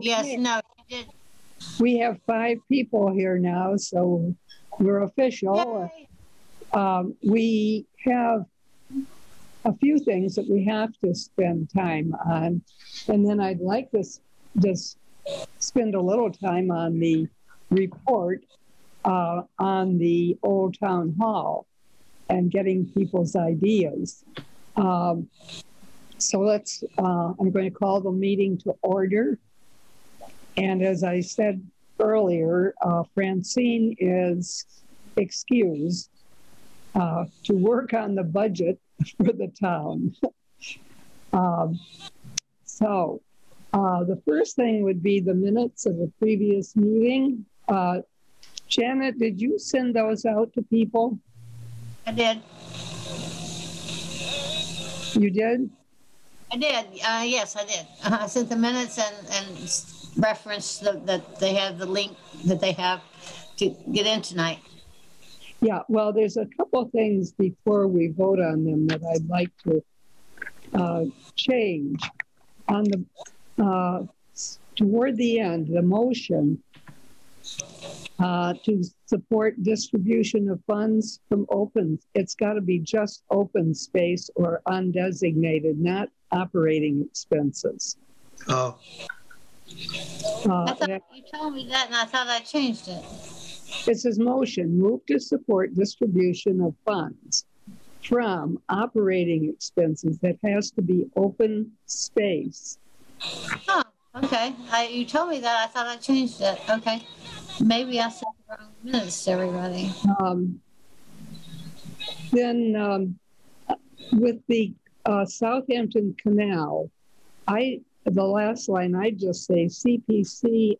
Yes, no, you did. We have 5 people here now, so we're official. Yay. We have a few things that we have to spend time on, and then I'd like to just spend a little time on the report on the Old Town Hall and getting people's ideas. So I'm going to call the meeting to order. And as I said earlier, Francine is excused to work on the budget for the town. So the first thing would be the minutes of the previous meeting. Janet, did you send those out to people? I did. You did? I did. Yes, I did. I sent the minutes and referenced that they have the link that they have to get in tonight. Yeah, well, there's a couple of things before we vote on them that I'd like to change. On the toward the end, the motion to support distribution of funds from open, it's got to be just open space or undesignated, not operating expenses. Oh. I thought you told me that, and I thought I changed it. It says motion, move to support distribution of funds from operating expenses that has to be open space. Oh, okay. You told me that. I thought I changed it. Okay. Maybe I sent the wrong minutes to everybody. Then with the Southampton Canal, the last line, I just say CPC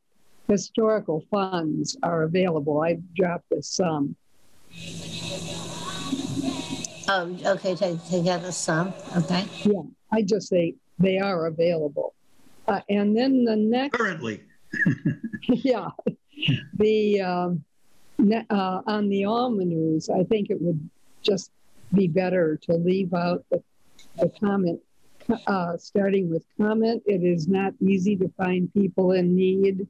historical funds are available. I dropped the sum. Oh, okay. Take out the sum. Okay. Yeah, I just say they are available. And then the next. Currently. Yeah. The on the almoners, I think it would just be better to leave out the comment, starting with comment. It is not easy to find people in need.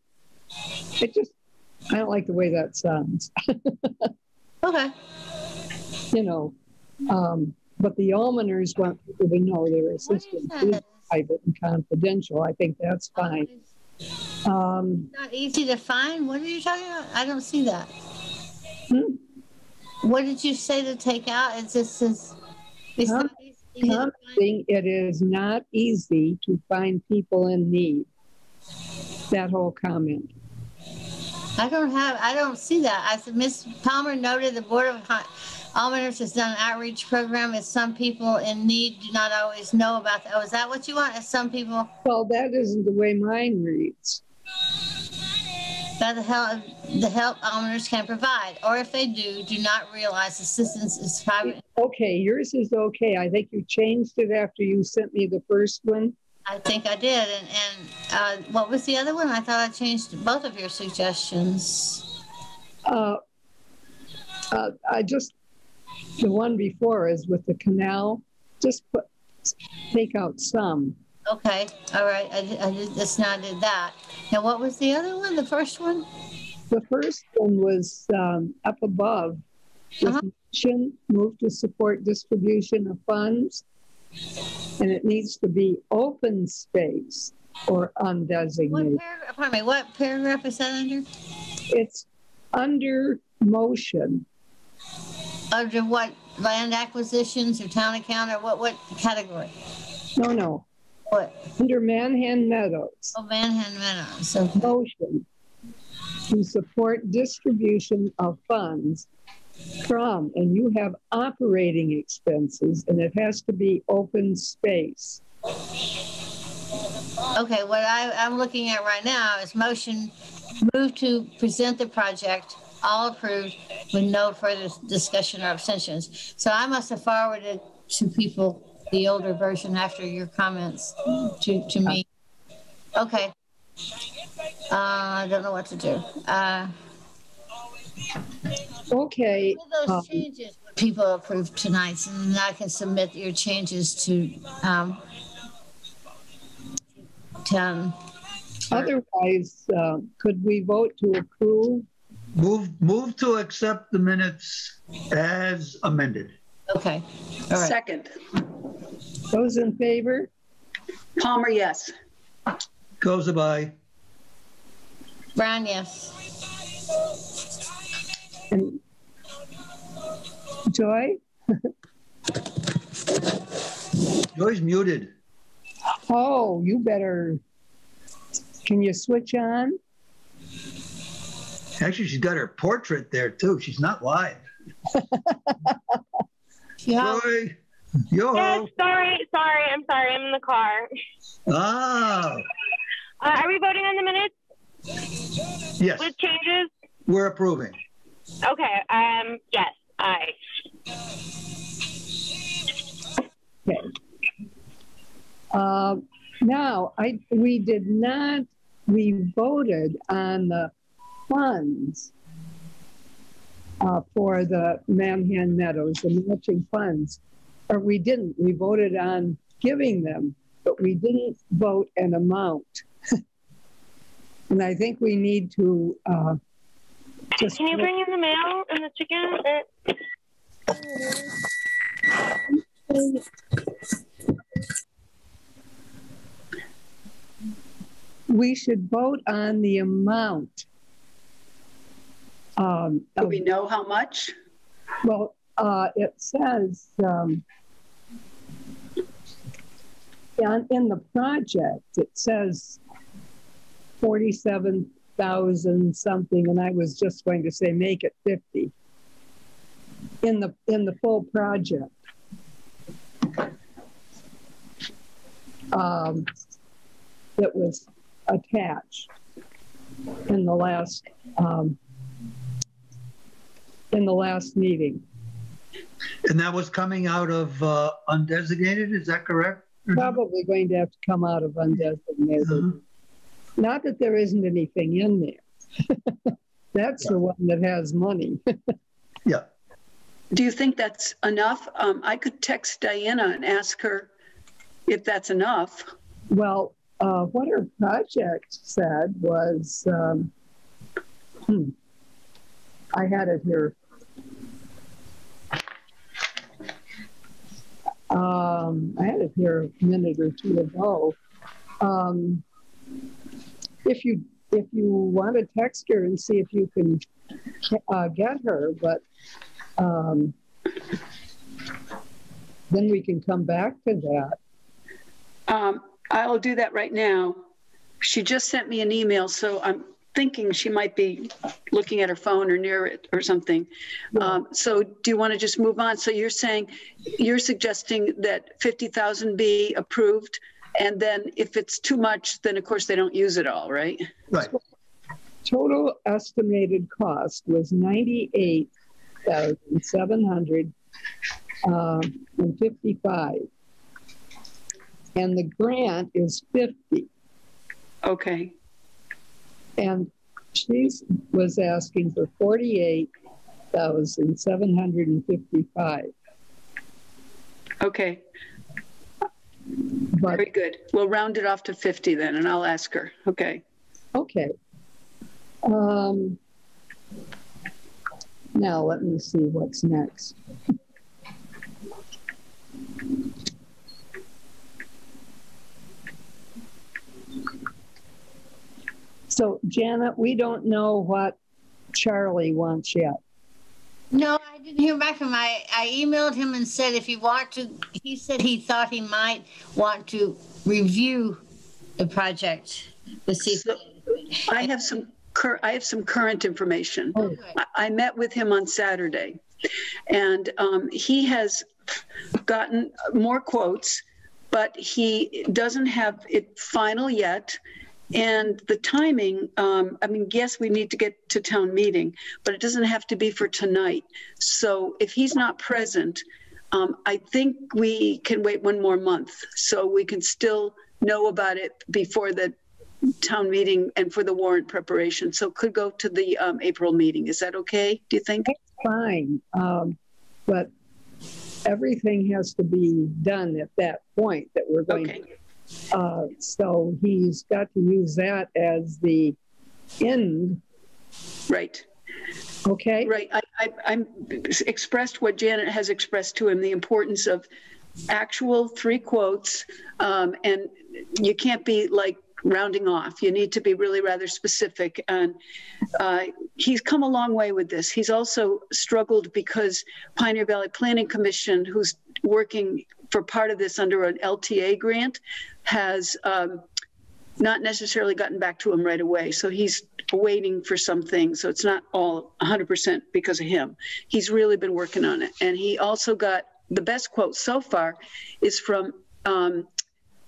I don't like the way that sounds. Okay. You know, but the almoners want people to know their assistance is private and confidential. I think that's fine. Not easy to find? What are you talking about? I don't see that. What did you say to take out? It just says it's not easy to find. It is not easy to find people in need. That whole comment. I don't see that. I said Ms. Palmer noted the Board of Almoners has done an outreach program as some people in need do not always know about that. Oh, is that what you want? As some people? Well, that isn't the way mine reads. That the help almoners can provide, or if they do not realize assistance is private. Okay, yours is okay. I think you changed it after you sent me the first one. I think I did. And what was the other one? I thought I changed both of your suggestions. The one before is with the canal. Just take out some. Okay. All right. I just now did that. Now, what was the other one? The first one? The first one was up above. Move to support distribution of funds. And it needs to be open space or undesignated. What paragraph is that under? It's under motion. Under what? Land acquisitions or town account or what category? No. What? Under Manhan Meadows. Oh, Manhan Meadows. Okay. Motion to support distribution of funds from, and you have operating expenses, and it has to be open space. Okay, what I'm looking at right now is motion move to present the project, all approved with no further discussion or abstentions. So I must have forwarded to people the older version after your comments to me. Okay. I don't know what to do. Okay. Those changes people approved tonight, and then I can submit your changes to Otherwise, could we vote to approve? Move to accept the minutes as amended. Okay, all right. Second. Those in favor? Palmer, yes. Goes by. Brown, yes. And Joy? Joy's muted. Oh, you better, can you switch on? Actually, she's got her portrait there too. She's not live. Yeah. Joy, yo. Yes, sorry. I'm sorry. I'm in the car. Ah, Are we voting on the minutes yes, with changes? we're approving. Okay. Yes. Aye. Okay. Now, we voted on the funds for the Manhan Meadows, the matching funds. Or we didn't, we voted on giving them, but we didn't vote an amount. And I think we need to just. Can you bring in the mail and the chicken? We should vote on the amount. Do we know how much? Well, it says in the project, it says 47,000 something, and I was just going to say make it 50 in the full project. That was attached in the last meeting. And that was coming out of undesignated, is that correct? Probably going to have to come out of undesignated. Not that there isn't anything in there. That's the one that has money. Yeah. Do you think that's enough? I could text Diana and ask her if that's enough. Well, what her project said was, I had it here. I had it here a minute or two ago. If you want to text her and see if you can get her, but then we can come back to that. I'll do that right now. She just sent me an email, so I'm thinking she might be looking at her phone or near it or something. Yeah. So do you want to just move on? So you're suggesting that 50,000 be approved, and then if it's too much, then of course they don't use it all, right? Right. Total estimated cost was $98,755. And the grant is 50. Okay. And she was asking for 48,755. Okay. But very good. We'll round it off to 50 then, and I'll ask her. Okay. okay. Now let me see what's next. So, Janet, we don't know what Charlie wants yet. No, I didn't hear back from him. I emailed him and said if you want to, he said he thought he might want to review the project to see. So, I have some current information. Oh. I met with him on Saturday, and he has gotten more quotes, but he doesn't have it final yet. And the timing, yes, we need to get to town meeting, but it doesn't have to be for tonight. So if he's not present, I think we can wait one more month so we can still know about it before the town meeting and for the warrant preparation. So it could go to the April meeting. Is that okay, do you think? That's fine. But everything has to be done at that point that we're going to So he's got to use that as the end. Right. Okay. Right. I'm expressed what Janet has expressed to him, the importance of actual 3 quotes. And you can't be like rounding off. You need to be really rather specific. And he's come a long way with this. He's also struggled because Pioneer Valley Planning Commission, who's working for part of this under an LTA grant, has not necessarily gotten back to him right away. So he's waiting for some things. So it's not all 100% because of him. He's really been working on it. And he also got the best quote so far is from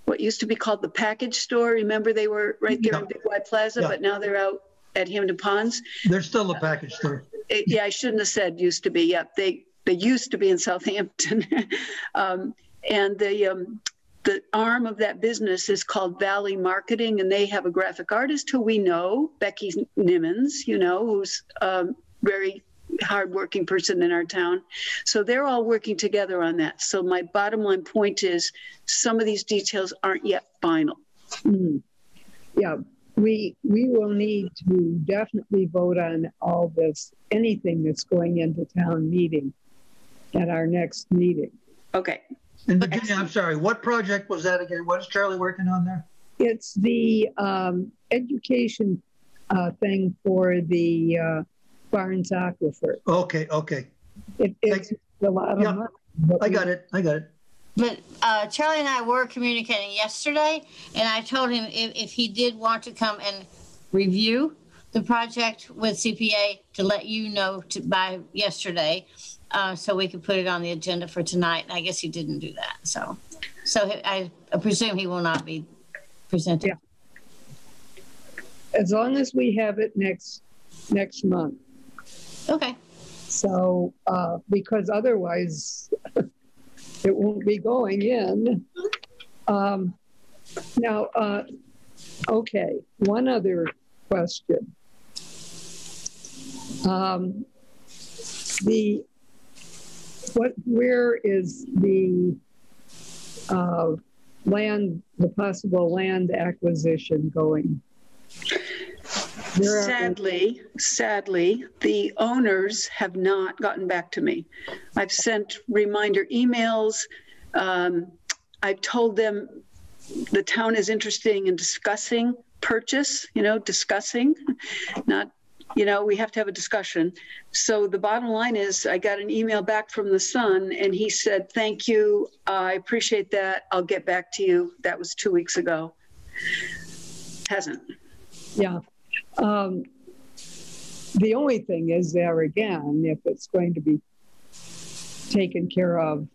what used to be called the package store. Remember, they were right there in Big Y Plaza, but now they're out at Hampton Ponds. They're still a package store. Yeah, I shouldn't have said used to be. Yeah, they used to be in Southampton. And the arm of that business is called Valley Marketing, and they have a graphic artist who we know, Becky Nimmons, who's a very hardworking person in our town. So they're all working together on that. So my bottom line point is some of these details aren't yet final. Mm. Yeah, we will need to definitely vote on all this, anything that's going into town meeting at our next meeting. Okay. And Virginia, I'm sorry, what project was that again? What is Charlie working on there? It's the education thing for the Barnes Aquifer. Okay. It's a lot of money. I got it. But Charlie and I were communicating yesterday, and I told him if he did want to come and review the project with CPA to let you know by yesterday, so we could put it on the agenda for tonight. And I guess he didn't do that. So I presume he will not be presented. Yeah. As long as we have it next month. Okay. So, because otherwise it won't be going in. Now, okay, one other question. Where is the the possible land acquisition going? Sadly, the owners have not gotten back to me. I've sent reminder emails. I've told them the town is interested in discussing purchase, discussing, not, we have to have a discussion. So the bottom line is I got an email back from the son and he said, thank you. I appreciate that. I'll get back to you. That was 2 weeks ago. Hasn't. Yeah. The only thing is there again, if it's going to be taken care of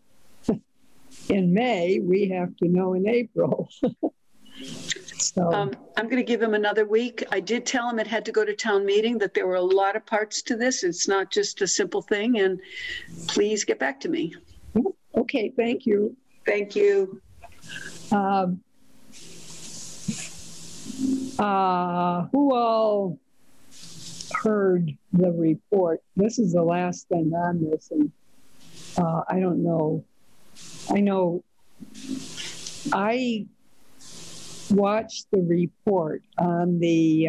in May, we have to know in April. So I'm going to give him another week. I did tell him it had to go to town meeting, that there were a lot of parts to this. It's not just a simple thing, and please get back to me. Okay, thank you. Thank you. Who all heard the report? This is the last thing on this, and I don't know. I know I watched the report on the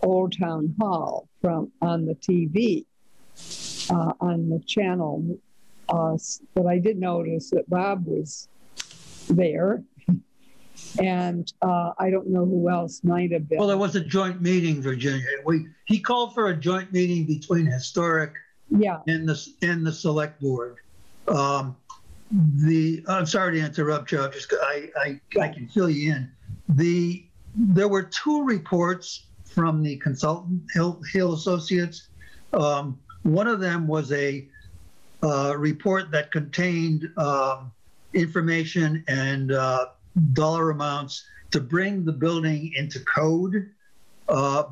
Old Town Hall on the TV on the channel, but I did notice that Bob was there, and I don't know who else might have been. Well, there was a joint meeting, Virginia. He called for a joint meeting between historic and the select board. I'm sorry to interrupt you. I can fill you in. There were 2 reports from the consultant Hill Associates. One of them was a report that contained information and dollar amounts to bring the building into code.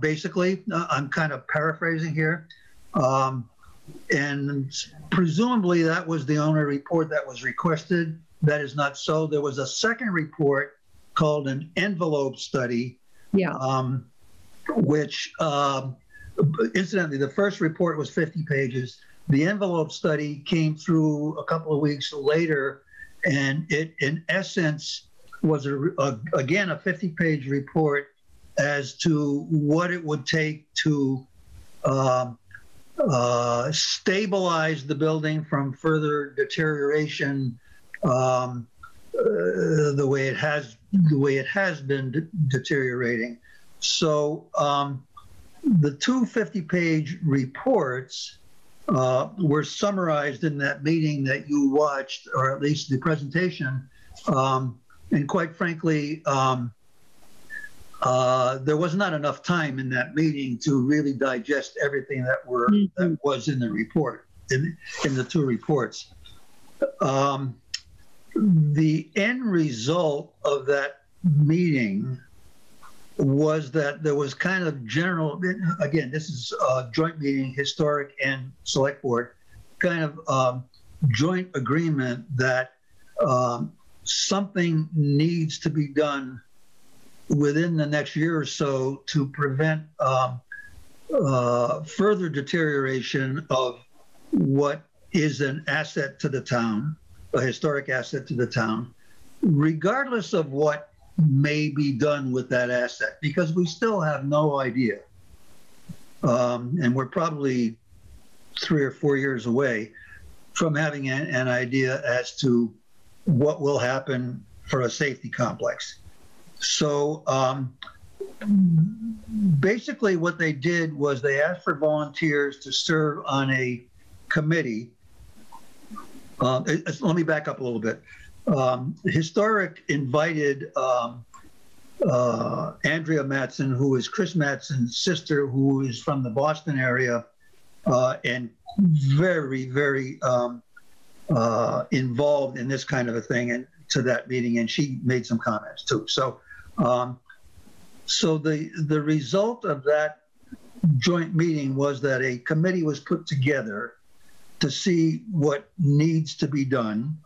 Basically, I'm kind of paraphrasing here. And presumably that was the only report that was requested. That is not so. There was a second report called an envelope study, which incidentally, the first report was 50 pages. The envelope study came through a couple of weeks later, And it, in essence, was again a 50-page report as to what it would take to stabilize the building from further deterioration, the way it has been deteriorating. So the two 50-page reports were summarized in that meeting that you watched, or at least the presentation. And quite frankly, there was not enough time in that meeting to really digest everything that was in the report, in the two reports. The end result of that meeting was that there was kind of general, again, this is a joint meeting, historic and select board, kind of joint agreement that something needs to be done within the next year or so to prevent further deterioration of what is an asset to the town, a historic asset to the town, regardless of what may be done with that asset, because we still have no idea. And we're probably 3 or 4 years away from having an idea as to what will happen for a safety complex. So basically what they did was they asked for volunteers to serve on a committee. Let me back up a little bit. Historic invited Andrea Matson, who is Chris Matson's sister, who is from the Boston area, and very, very involved in this kind of a thing, and to that meeting, and she made some comments too. So, so the result of that joint meeting was that a committee was put together to see what needs to be done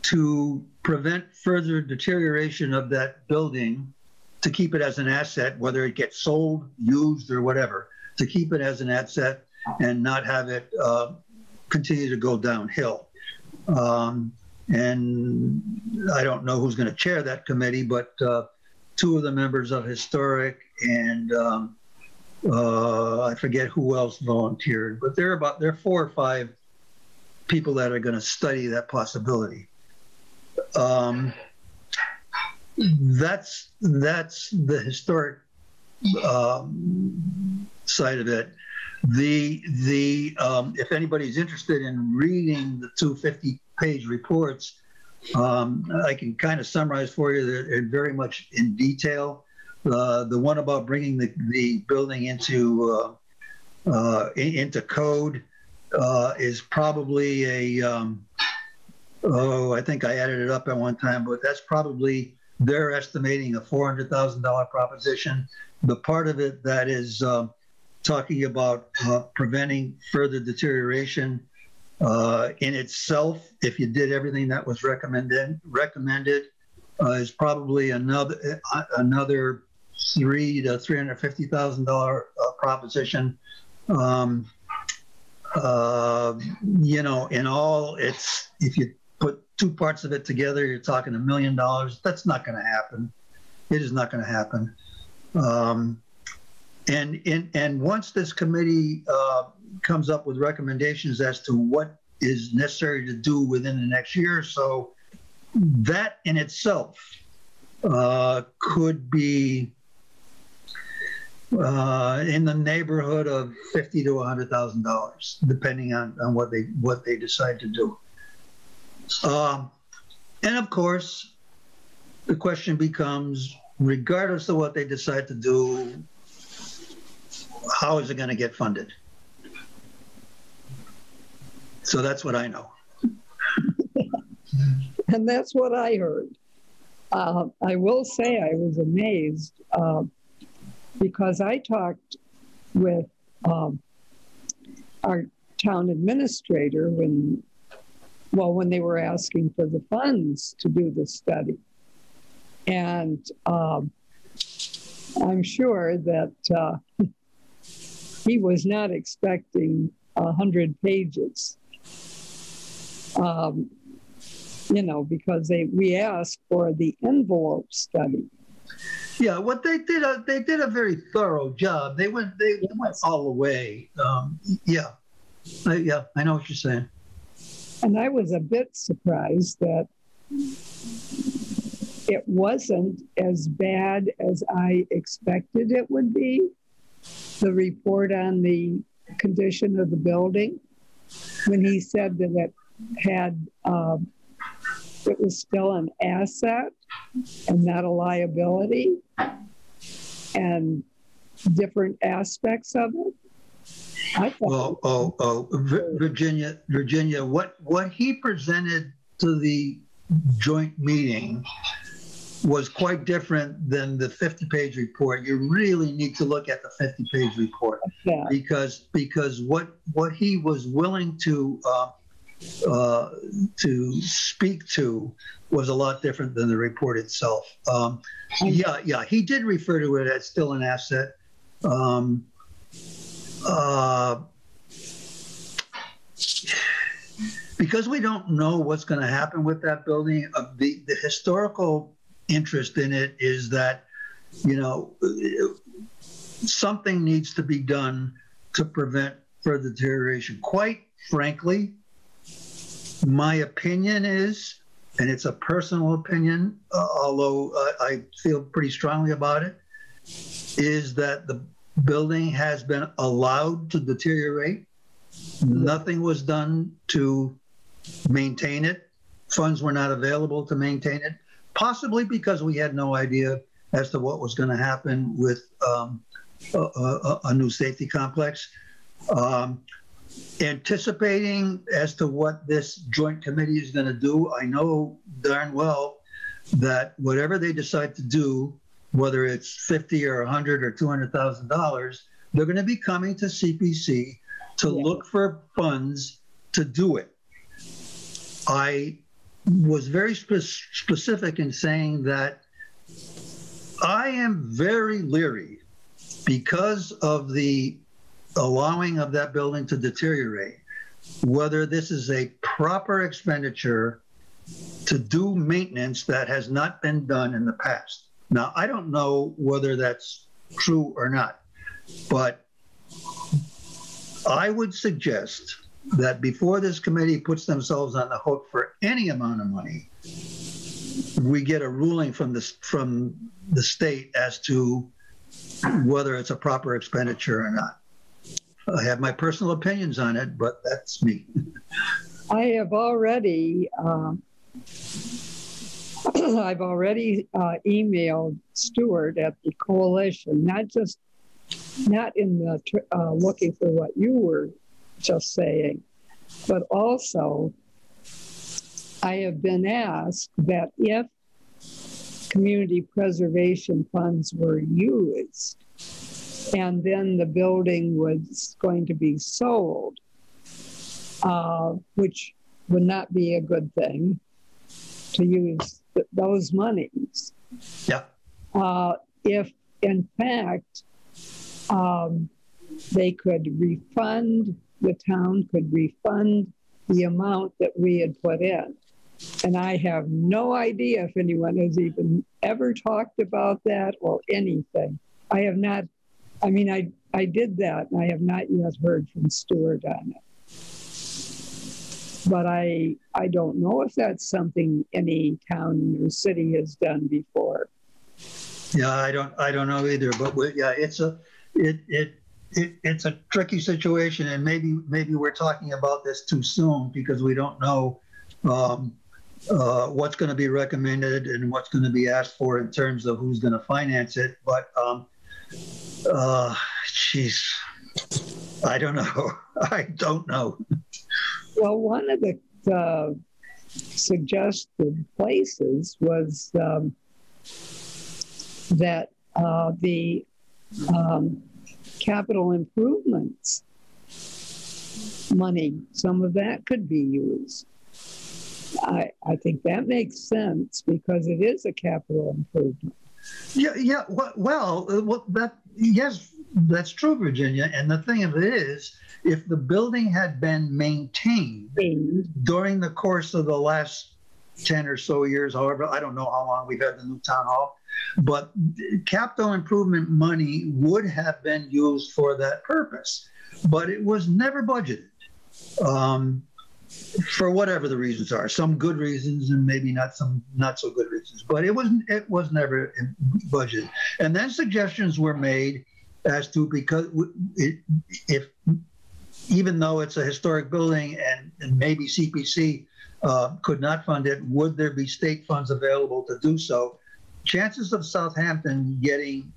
to prevent further deterioration of that building, to keep it as an asset, whether it gets sold, used, or whatever, to keep it as an asset and not have it continue to go downhill. And I don't know who's going to chair that committee, but two of the members of Historic and I forget who else volunteered, but there are 4 or 5 people that are going to study that possibility. That's the historic side of it. If anybody's interested in reading the 250-page reports, I can kind of summarize for you. They're very much in detail. The one about bringing the building into code is probably I think I added it up at one time, but that's probably, they're estimating a $400,000 proposition. The part of it that is talking about preventing further deterioration in itself, if you did everything that was recommended, is probably another $300,000 to $350,000 proposition. You know, in all, it's, if you put 2 parts of it together, you're talking $1 million. That's not going to happen. It is not going to happen. And once this committee comes up with recommendations as to what is necessary to do within the next year or so, that in itself could be in the neighborhood of $50,000 to $100,000, depending on what they decide to do. And of course, the question becomes, regardless of what they decide to do, how is it going to get funded? So that's what I know. And that's what I heard. I will say I was amazed because I talked with our town administrator when they were asking for the funds to do the study. And I'm sure that he was not expecting 100 pages. you know, because we asked for the envelope study. Yeah, what they did a very thorough job. They went all the way. Yeah, I know what you're saying. And I was a bit surprised that it wasn't as bad as I expected it would be. The report on the condition of the building, when he said that it had, it was still an asset and not a liability, and different aspects of it. I thought Virginia, what he presented to the joint meeting was quite different than the 50-page report. You really need to look at the 50-page report, because what he was willing to speak to was a lot different than the report itself. Yeah, he did refer to it as still an asset. Because we don't know what's going to happen with that building, the historical interest in it is that, you know, something needs to be done to prevent further deterioration. Quite frankly, my opinion is, and it's a personal opinion, although I feel pretty strongly about it, is that the building has been allowed to deteriorate. Nothing was done to maintain it. Funds were not available to maintain it, possibly because we had no idea as to what was going to happen with a new safety complex. Anticipating as to what this joint committee is going to do, I know darn well that whatever they decide to do, whether it's $50 or $100 or $200,000, they're going to be coming to CPC to look for funds to do it. I was very specific in saying that I am very leery, because of the allowing of that building to deteriorate, whether this is a proper expenditure to do maintenance that has not been done in the past. Now, I don't know whether that's true or not, but I would suggest that before this committee puts themselves on the hook for any amount of money, we get a ruling from the state as to whether it's a proper expenditure or not. I have my personal opinions on it, but that's me. I have already emailed Stuart at the coalition, not in the looking for what you were just saying, but also I have been asked that if community preservation funds were used and then the building was going to be sold, which would not be a good thing to use those monies. Yeah. If in fact they could refund, the town could refund the amount that we had put in. And I have no idea if anyone has even ever talked about that or anything. I have not, I mean, I did that and I have not yet heard from Stuart on it. But I don't know if that's something any town or city has done before. Yeah, I don't know either. But yeah, it's a tricky situation, and maybe we're talking about this too soon because we don't know what's going to be recommended and what's going to be asked for in terms of who's going to finance it. But geez, I don't know. I don't know. Well, one of the suggested places was that the capital improvements money, some of that could be used. I think that makes sense because it is a capital improvement. Yeah. Yes, that's true, Virginia. And the thing of it is, if the building had been maintained during the course of the last 10 or so years, however, I don't know how long we've had the new town hall, but capital improvement money would have been used for that purpose, but it was never budgeted. For whatever the reasons are, some good reasons and maybe not some not so good reasons, but it was never budgeted. And then suggestions were made as to, because if even though it's a historic building and maybe CPC could not fund it, would there be state funds available to do so? Chances of Southampton getting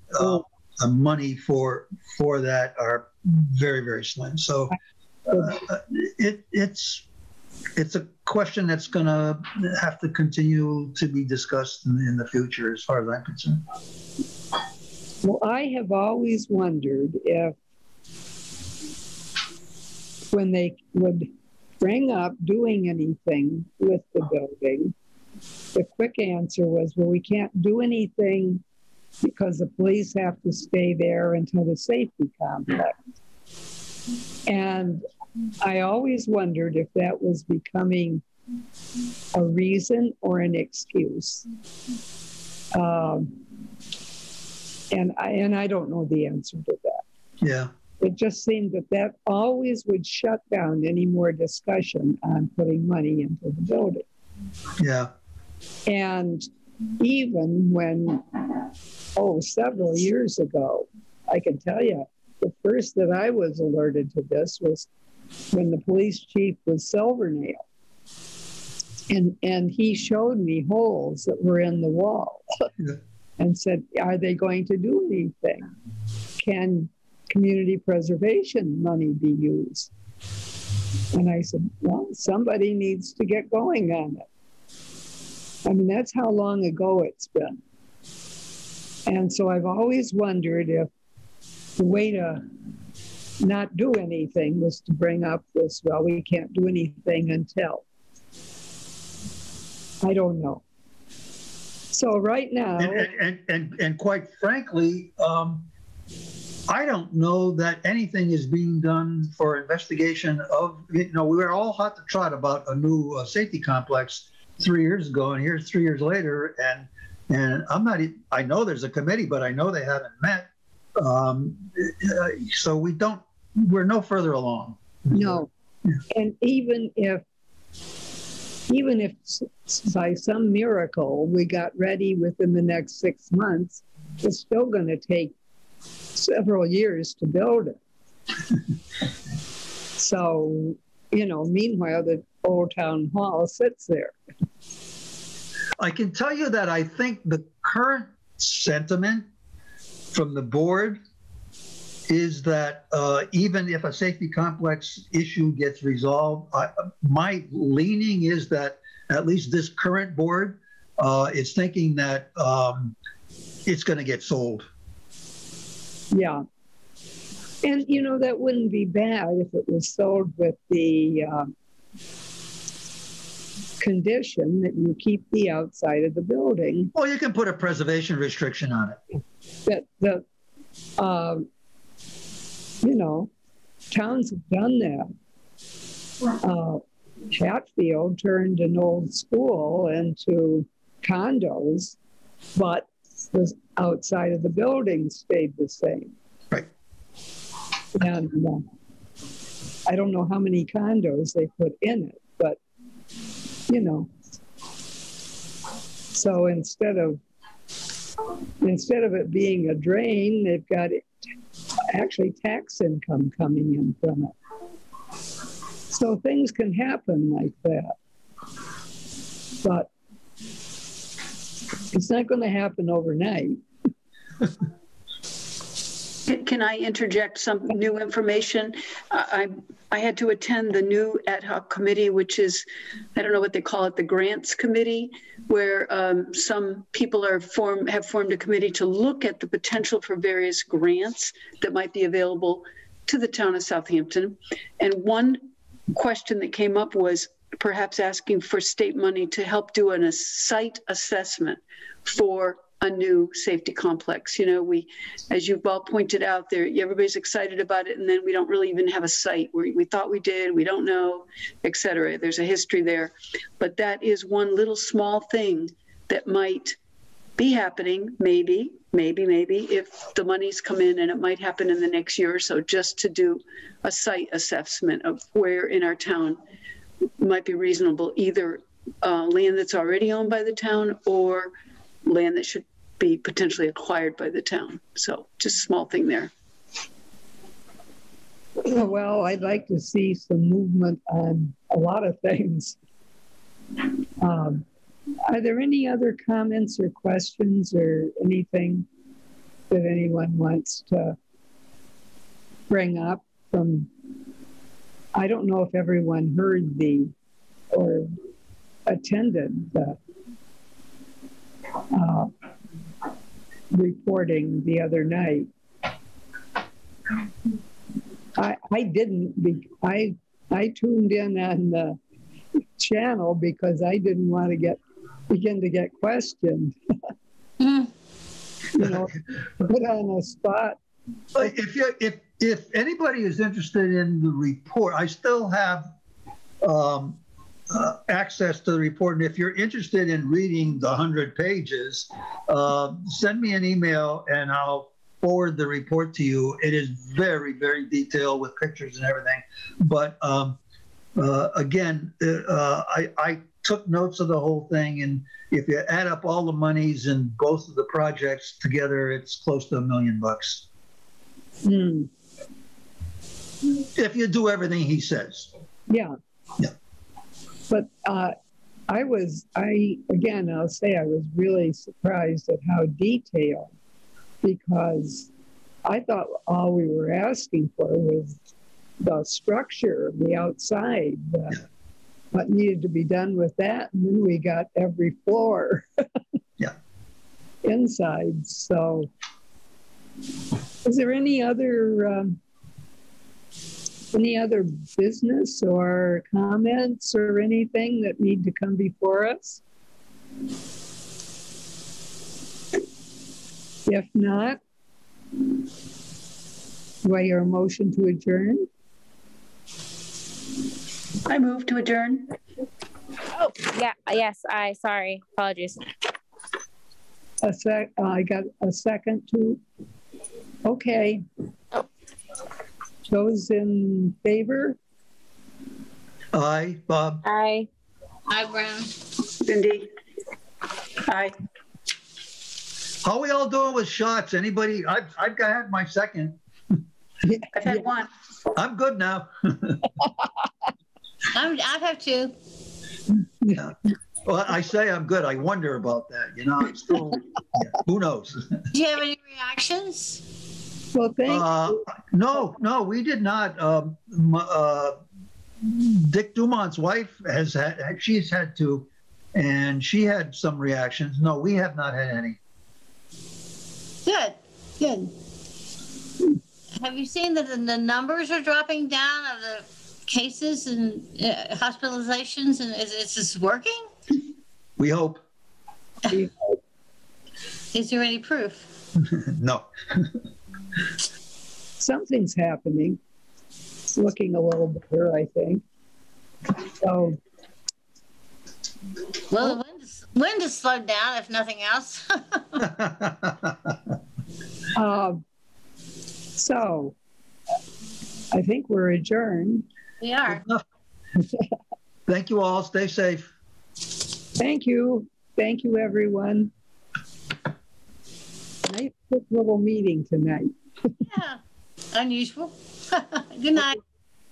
money for that are very, very slim. So it's a question that's going to have to continue to be discussed in the future, as far as I'm concerned. Well, I have always wondered if, when they would bring up doing anything with the building, the quick answer was, well, we can't do anything because the police have to stay there until the safety complex. And I always wondered if that was becoming a reason or an excuse. And I don't know the answer to that. Yeah. It just seemed that always would shut down any more discussion on putting money into the building. Yeah. And even when, several years ago, I can tell you, the first that I was alerted to this was when the police chief was Silvernail. And he showed me holes that were in the wall and said, are they going to do anything? Can community preservation money be used? And I said, well, somebody needs to get going on it. I mean, that's how long ago it's been. And so I've always wondered if the way to not do anything was to bring up this, well, we can't do anything until. I don't know. So right now... And quite frankly, I don't know that anything is being done for investigation of, we were all hot to trot about a new safety complex 3 years ago, and here's 3 years later, and I know there's a committee, but I know they haven't met. So we're no further along. No. Yeah. And even if by some miracle we got ready within the next 6 months, it's still going to take several years to build it. So, meanwhile, the old town hall sits there. I can tell you that I think the current sentiment from the board is that even if a safety complex issue gets resolved, my leaning is that at least this current board is thinking that it's going to get sold. Yeah. And, that wouldn't be bad if it was sold with the condition that you keep the outside of the building. Well, you can put a preservation restriction on it. That towns have done that. Hatfield turned an old school into condos, but the outside of the building stayed the same. Right. And I don't know how many condos they put in it, but, so instead of it being a drain, they've got actually tax income coming in from it. So things can happen like that. But it's not going to happen overnight. Can I interject some new information? I had to attend the new ad hoc committee, which is, I don't know what they call it, the grants committee, where some people have formed a committee to look at the potential for various grants that might be available to the town of Southampton. And one question that came up was perhaps asking for state money to help do a site assessment for a new safety complex. You know, we, as you've all pointed out there, everybody's excited about it, and then we don't really even have a site. We thought we did, we don't know, et cetera. There's a history there. But that is one little small thing that might be happening, maybe, if the money's come in, and it might happen in the next year or so, just to do a site assessment of where in our town might be reasonable, either land that's already owned by the town or land that should be potentially acquired by the town. So just a small thing there. Well, I'd like to see some movement on a lot of things. Are there any other comments or questions or anything that anyone wants to bring up from? I don't know if everyone heard or attended the reporting the other night. I didn't. I tuned in on the channel because I didn't want to begin to get questioned. You know, put on a spot. If anybody is interested in the report, I still have access to the report. And if you're interested in reading the 100 pages, send me an email and I'll forward the report to you. It is very, very detailed with pictures and everything. But again, I took notes of the whole thing. And if you add up all the monies in both of the projects together, it's close to $1 million. If you do everything he says. Yeah. Yeah. But again, I'll say I was really surprised at how detailed, because I thought all we were asking for was the structure, the outside, what needed to be done with that. And then we got every floor inside. So is there any other business or comments or anything that need to come before us? If not, do I hear a motion to adjourn? I move to adjourn. Oh, yeah, yes, sorry, apologies. I got a second too. Okay. Oh. Those in favor? Aye, Bob. Aye. Hi, Brown. Cindy? Aye. How are we all doing with shots? Anybody? I've had my second. I've had one. I'm good now. I've had two. Yeah. Well, I say I'm good. I wonder about that. You know, it's still, who knows? Do you have any reactions? Well, thank you. No, we did not. Dick Dumont's wife she's had two, and she had some reactions. No, we have not had any. Good. Have you seen that the numbers are dropping down of the cases and hospitalizations, and is this working? We hope. Is there any proof? No. Something's happening. It's looking a little better, I think. So, Well, the wind has slowed down, if nothing else. so I think we're adjourned. We are. Thank you all. Stay safe. Thank you. Thank you, everyone. Nice quick little meeting tonight. Yeah. Unusual. Good night.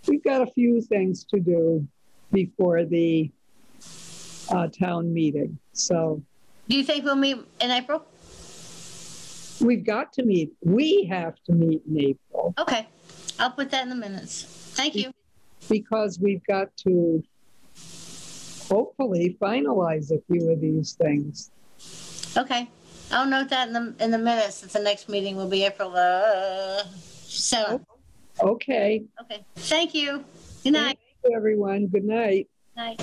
We've got a few things to do before the town meeting. So, Do you think we'll meet in April? we've got to meet. We have to meet in April Okay. I'll put that in the minutes. Thank you. because we've got to hopefully finalize a few of these things. Okay. I'll note that in the minutes that the next meeting will be April 7th. Okay. Okay. Thank you. Good night. Thank you, everyone. Good night. Night.